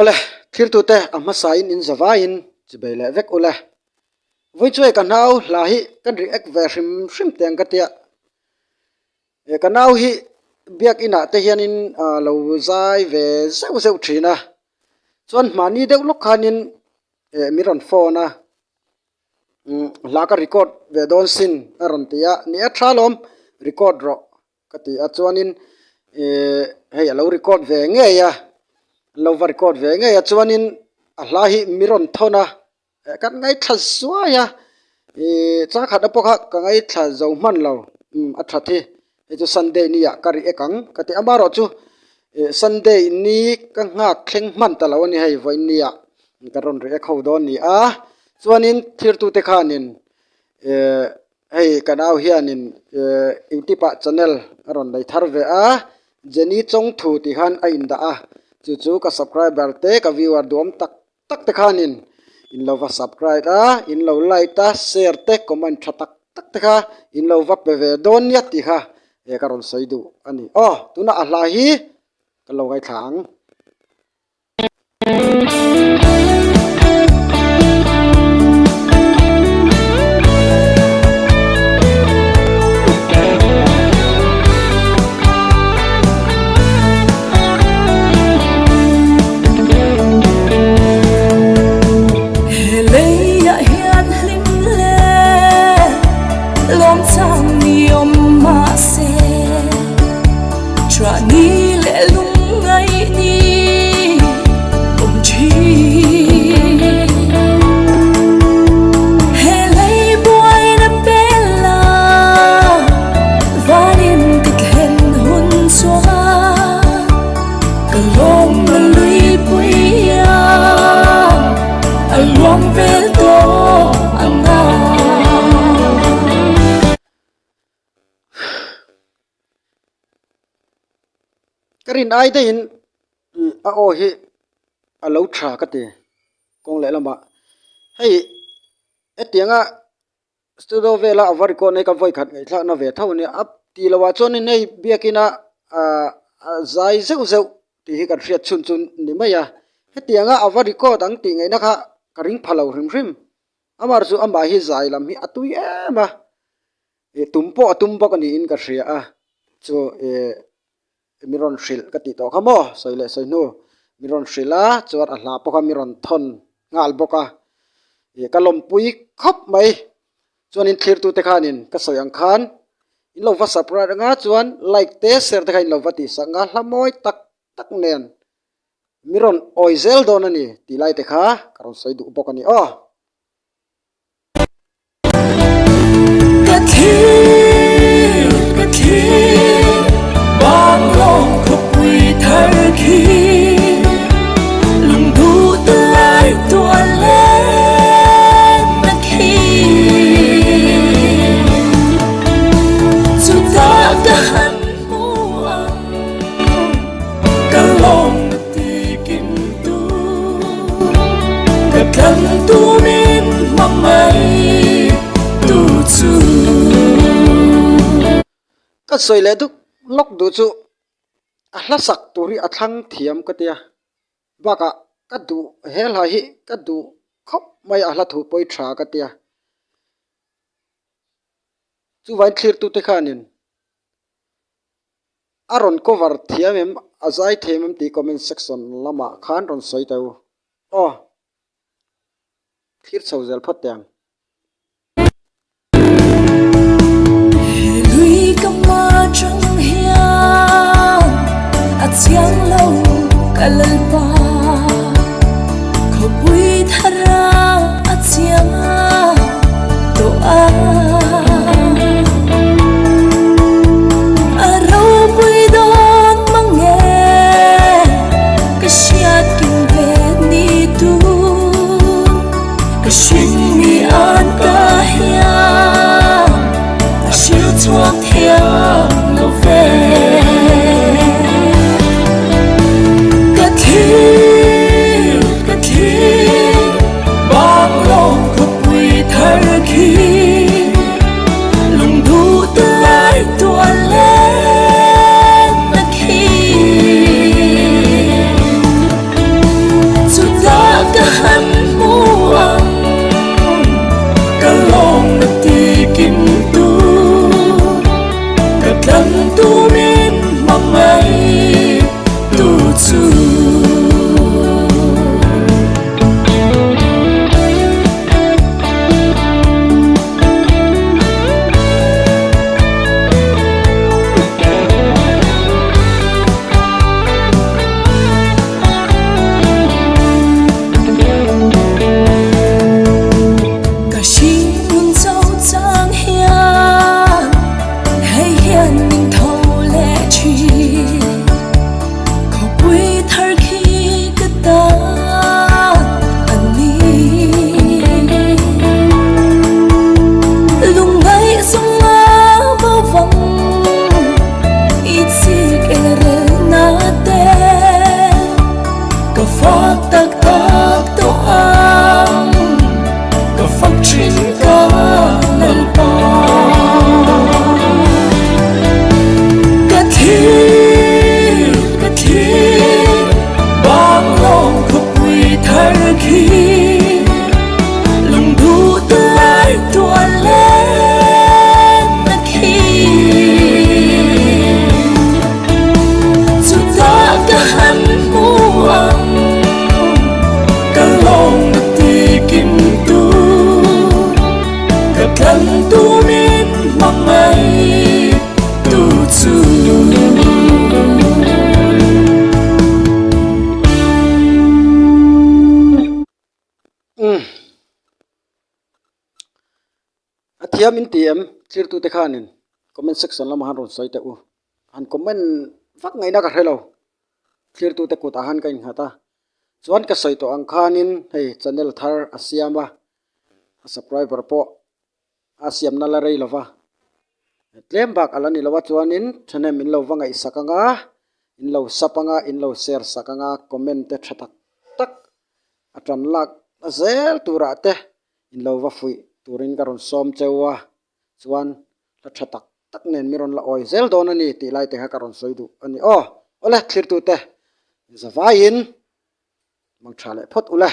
ole thir tu te amma sain in zawain chibele vek ole voi choi kan hau la hi kan react ve hrim teng ka tia e kan hau hi biak ina te hianin lo zai ve zeu zeu thina chuan mani deuh lok khanin miron phone a la ka record ve don sin aron tia ni a thalom record ro ka ti a chuanin hei lo record ve nge ya lo va record ve nge ya chuanin a hla hi miron thona kan ngai thla zuaya cha khat apokha ka ngai thla zo man lo a tha thi chu sunday ni ya kari ekang ka ti amaro chu sunday ni ka nga khleng man ta lo ni hei voi ni ya karon re khau don ni a chuanin thir tu te khanin hei kanau hianin youtube channel aron dai thar ve a jeni chong thu ti han a inda a chu ka subscriber te ka viewer dom tak tak te khanin in lo va subscribe a in lo like ta share te comment tha tak tak te kha in lo va pe ve don ya ti kha e karon soidu ani tuna a hla hi ka lo ngai thang karin ai te in a o hi a lo tha ka ti kong le lama hei etianga studio vela avar ko nei ka voi khat ngai thla na ve thau ni ap ti lawa chon nei biakina zai zeu zeu ti hi kan riat chun chun ni maya hetianga avar ko dang ti ngai na kha karing phalo hrim hrim amar chu amba hi zai lam hi atui ema tumpo ka ni in ka hria a chu miron hril ka ti to khamo soile soinu miron hrila chuar a hla poka miron thon ngal boka kalom pui khop mai chuanin thlir tu te khanin ka soyang khan in lo va subscribe nga chuan like te share te khain lo va ti sanga hlamoi tak tak nen miron oizel don ani ti lai te kha karon soidu boka ni ka soile du lok du chu a hla sak turi a thlang thiam ka tia baka ka du hel ha hi ka du khop mai a hla thu poi tha ka tia chu vai thlir tu te khanin aron cover thiamem azai themem ti comment section lama khan ron soi tau thir chhozel phateng chiang lâu kalal pa khopui thara chiang to a ro pui don mange ka siat kin ve ni tu ka shin mi an ka hia a shil chuak thia no ve chu thiam in tm clear tu te khanin comment section lam han ron soi te u han comment vak ngai na ka hello clear tu te kut han kain hata chuan ka soi to ang khanin hei channel thar asiama subscriber po asiam na la rei lova tlem bak alani lova chuanin thanem in lo wanga isakanga in lo sapanga in lo share sakanga comment te thatak tak atran lak azel tura te in lo wa fui turin karon som chewa chuan la thatak tak nen miron la oi zel don ani ti lai te ha karon soidu ani o ola thlir tu te zawain mang thale phot ula